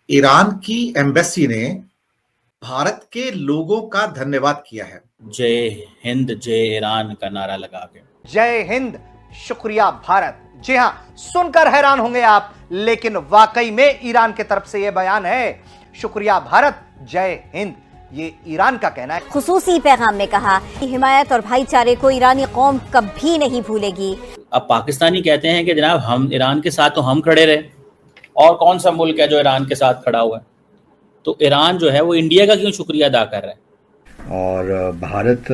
Iran की embassy ने भारत के लोगों का धन्यवाद किया है। जय हिंद जय ईरान का नारा लगा के। जय हिंद, शुक्रिया भारत। जी हां, सुनकर हैरान होंगे आप, लेकिन वाकई में ईरान की तरफ से यह बयान है, शुक्रिया भारत, जय हिंद। ये ईरान का कहना है। खुसूसी पैगाम में कहा कि हिमायत और भाईचारे को ईरानी कौम कभी नहीं भूलेगी। अब पाकिस्तानी कहते हैं कि जनाब हम ईरान के साथ तो हम खड़े रहे, और कौन सा मुल्क है जो ईरान के साथ खड़ा हुआ है? तो ईरान जो है वो इंडिया का क्यों शुक्रिया अदा कर रहा है? और भारत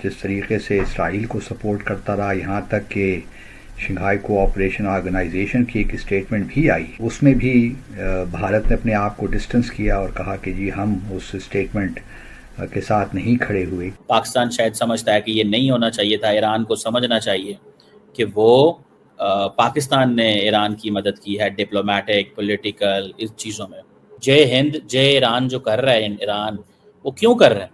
जिस तरीके से इसराइल को सपोर्ट करता रहा, यहाँ तक कि शंघाई कोऑपरेशन ऑर्गेनाइजेशन की एक स्टेटमेंट भी आई, उसमें भी भारत ने अपने आप को डिस्टेंस किया और कहा कि जी हम उस स्टेटमेंट के साथ नहीं खड़े हुए। पाकिस्तान शायद समझता है कि ये नहीं होना चाहिए था। ईरान को समझना चाहिए कि वो पाकिस्तान ने ईरान की मदद की है डिप्लोमेटिक, पॉलिटिकल, इस चीज़ों में। जय हिंद जय ईरान जो कर रहा है ईरान, वो क्यों कर रहे हैं?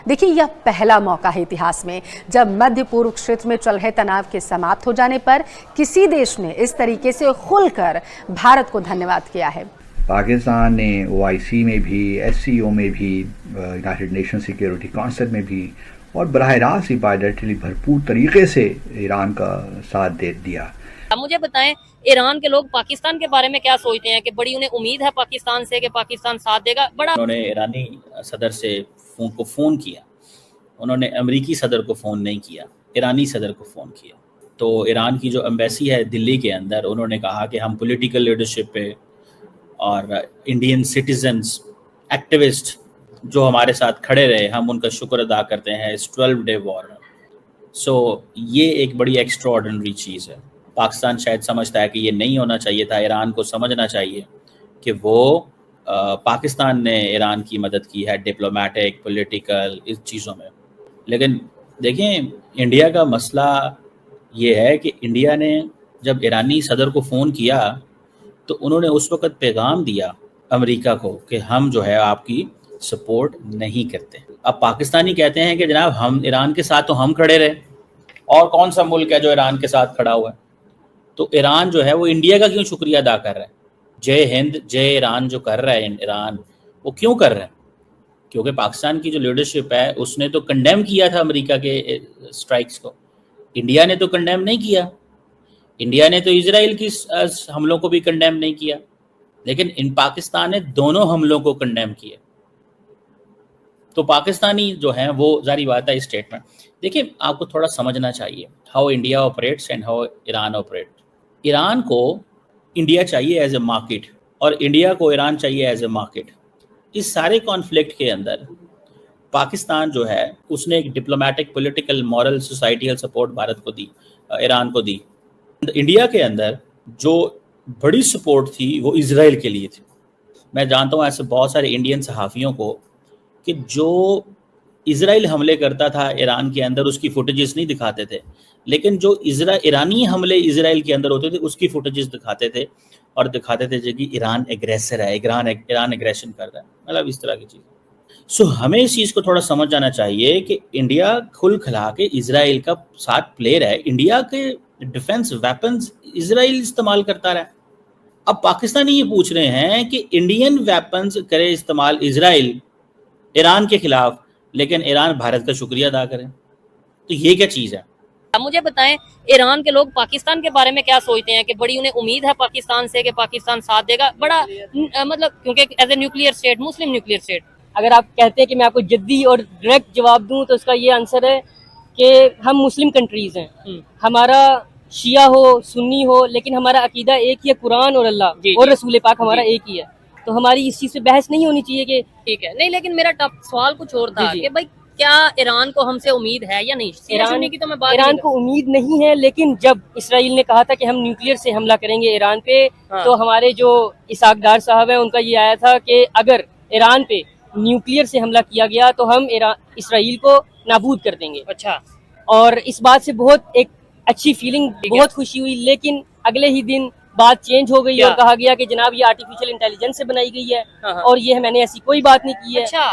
देखिए, यह पहला मौका है इतिहास में जब मध्य पूर्व क्षेत्र में चल रहे तनाव के समाप्त हो जाने पर किसी देश ने इस तरीके से खुलकर भारत को धन्यवाद किया है। पाकिस्तान ने OIC में भी, SCO में भी, यूनाइटेड नेशन सिक्योरिटी काउंसिल में भी और बराह रास्त बायलैटरली भरपूर तरीके से ईरान का साथ दे दिया। मुझे बताएं, ईरान के लोग पाकिस्तान के बारे में क्या सोचते हैं कि बड़ी उन्हें उम्मीद है पाकिस्तान से कि पाकिस्तान साथ देगा? बड़ा उन्होंने ईरानी सदर से फ़ोन किया, उन्होंने अमेरिकी सदर को फ़ोन नहीं किया, ईरानी सदर को फ़ोन किया। तो ईरान की जो एम्बेसी है दिल्ली के अंदर, उन्होंने कहा कि हम पॉलिटिकल लीडरशिप पे और इंडियन सिटीजन्स, एक्टिविस्ट जो हमारे साथ खड़े रहे, हम उनका शुक्र अदा करते हैं इस 12 डे वॉर। सो ये एक बड़ी एक्स्ट्राऑर्डिनरी चीज़ है। पाकिस्तान शायद समझता है कि ये नहीं होना चाहिए था। ईरान को समझना चाहिए कि वो पाकिस्तान ने ईरान की मदद की है डिप्लोमेटिक, पॉलिटिकल, इस चीज़ों में। लेकिन देखें, इंडिया का मसला ये है कि इंडिया ने जब ईरानी सदर को फ़ोन किया तो उन्होंने उस वक़्त पैगाम दिया अमेरिका को कि हम जो है आपकी सपोर्ट नहीं करते। अब पाकिस्तानी कहते हैं कि जनाब हम ईरान के साथ तो हम खड़े रहे, और कौन सा मुल्क है जो ईरान के साथ खड़ा हुआ है? तो ईरान जो है वो इंडिया का क्यों शुक्रिया अदा कर रहा है? जय हिंद जय ईरान जो कर रहा है ईरान, वो क्यों कर रहा है? क्योंकि पाकिस्तान की जो लीडरशिप है उसने तो कंडेम किया था अमेरिका के स्ट्राइक्स को। इंडिया ने तो कंडेम नहीं किया। इंडिया ने तो इजराइल की हमलों को भी कंडेम नहीं किया, लेकिन इन पाकिस्तान ने दोनों हमलों को कंडेम किया। तो पाकिस्तानी जो हैं वो जारी बात है इस स्टेटमेंट। देखिए, आपको थोड़ा समझना चाहिए how India operates and how Iran operate. Iran को इंडिया चाहिए एज ए मार्केट और इंडिया को ईरान चाहिए एज ए मार्केट। इस सारे कॉन्फ्लिक्ट के अंदर पाकिस्तान जो है उसने एक diplomatic, political, moral, societal support Bharat को दी, ईरान को दी। इंडिया के अंदर जो बड़ी सपोर्ट थी वो इजराइल के लिए थी। मैं जानता हूँ ऐसे बहुत सारे इंडियन सहाफ़ियों को कि जो इजराइल हमले करता था ईरान के अंदर उसकी फुटेजेस नहीं दिखाते थे, लेकिन जो ईरानी हमले इजराइल के अंदर होते थे उसकी फुटेजेस दिखाते थे और दिखाते थे कि ईरान एग्रेसर है, ईरान एग्रेशन कर रहा है, मतलब इस तरह की चीज़। सो हमें इस चीज़ को थोड़ा समझ जाना चाहिए कि इंडिया खुल खिला के इजराइल का साथ प्लेयर है। इंडिया के डिफेंस वेपन्स इजराइल इस्तेमाल करता रहा। अब पाकिस्तानी ये पूछ रहे हैं कि इंडियन वेपन्स करे इस्तेमाल इजराइल ईरान के खिलाफ, लेकिन ईरान भारत का शुक्रिया अदा करे। तो ये क्या चीज़ है? मुझे बताएं, ईरान के लोग पाकिस्तान के बारे में क्या सोचते हैं कि बड़ी उन्हें उम्मीद है पाकिस्तान से कि पाकिस्तान साथ देगा? बड़ा मतलब क्योंकि as a nuclear state, Muslim nuclear state. अगर आप कहते हैं कि मैं आपको जद्दी और डायरेक्ट जवाब दूं तो इसका ये आंसर है कि हम मुस्लिम कंट्रीज हैं। हमारा शिया हो, सुन्नी हो, लेकिन हमारा अकीदा एक ही है, कुरान और अल्लाह और रसूल पाक हमारा एक ही है। तो हमारी इस चीज से बहस नहीं होनी चाहिए कि ठीक है। नहीं, लेकिन मेरा टफ सवाल कुछ और था कि भाई क्या ईरान को हमसे उम्मीद है या नहीं? ईरान की तो मैं बात ईरान को उम्मीद नहीं है, लेकिन जब इसराइल ने कहा था कि हम न्यूक्लियर से हमला करेंगे ईरान पे, तो हमारे जो इसाक डार साहब है उनका ये आया था कि अगर ईरान पे न्यूक्लियर से हमला किया गया तो हम इसराइल को नाबूद कर देंगे। अच्छा। और इस बात से बहुत एक अच्छी फीलिंग, बहुत खुशी हुई, लेकिन अगले ही दिन बात चेंज हो गई और कहा गया कि जनाब ये आर्टिफिशियल इंटेलिजेंस से बनाई गई है और ये मैंने ऐसी कोई बात नहीं की है। अच्छा।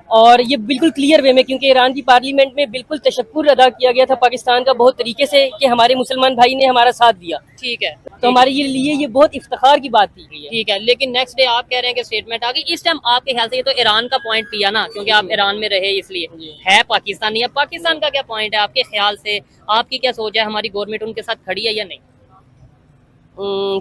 और ये बिल्कुल क्लियर वे में, क्योंकि ईरान की पार्लियामेंट में बिल्कुल तशक्कुर अदा किया गया था पाकिस्तान का बहुत तरीके से कि हमारे मुसलमान भाई ने हमारा साथ दिया। ठीक है, तो हमारे लिए ये बहुत इफ्तिखार की बात की गई है। ठीक है, लेकिन नेक्स्ट डे आप कह रहे हैं कि स्टेटमेंट आ गई। इस टाइम आपके ख्याल से ये तो ईरान का पॉइंट लिया ना, क्योंकि आप ईरान में रहे इसलिए, है पाकिस्तान नहीं है। पाकिस्तान का क्या पॉइंट है आपके ख्याल से? आपकी क्या सोच है? हमारी गवर्नमेंट उनके साथ खड़ी है या नहीं?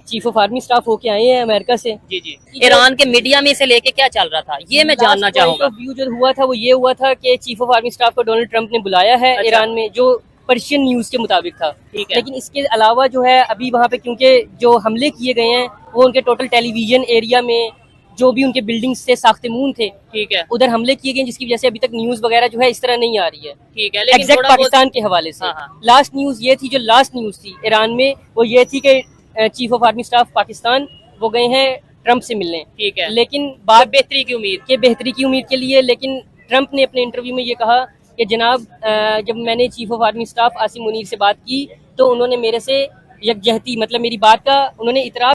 चीफ ऑफ आर्मी स्टाफ होके आए हैं अमेरिका से। जी जी। ईरान के मीडिया में इसे लेके क्या चल रहा था, ये मैं जानना चाहूंगा। व्यू जो हुआ था वो ये हुआ था कि चीफ ऑफ आर्मी स्टाफ को डोनाल्ड ट्रंप ने बुलाया है ईरान में, जो पर्शियन न्यूज के मुताबिक था। ठीक है। लेकिन इसके अलावा जो है अभी वहाँ पे, क्योंकि जो हमले किए गए हैं वो उनके टोटल टेलीविजन एरिया में जो भी उनके बिल्डिंग्स थे, साख्तेमून थे, ठीक है, उधर हमले किए गए, जिसकी वजह से अभी तक न्यूज वगैरह जो है इस तरह नहीं आ रही है। ठीक है, लेकिन एग्जैक्ट पाकिस्तान के हवाले से लास्ट न्यूज ये थी, जो लास्ट न्यूज थी ईरान में वो ये थी कि chief of army staff Pakistan वो गए हैं ट्रंप से मिलने। ठीक है, लेकिन बात बेहतरी की उम्मीद के लिए। लेकिन ट्रंप ने अपने इंटरव्यू में ये कहा कि जनाब, जब मैंने chief of army staff Asim Munir से बात की तो उन्होंने मेरे से यकजहती, मतलब मेरी बात का उन्होंने इतराफ़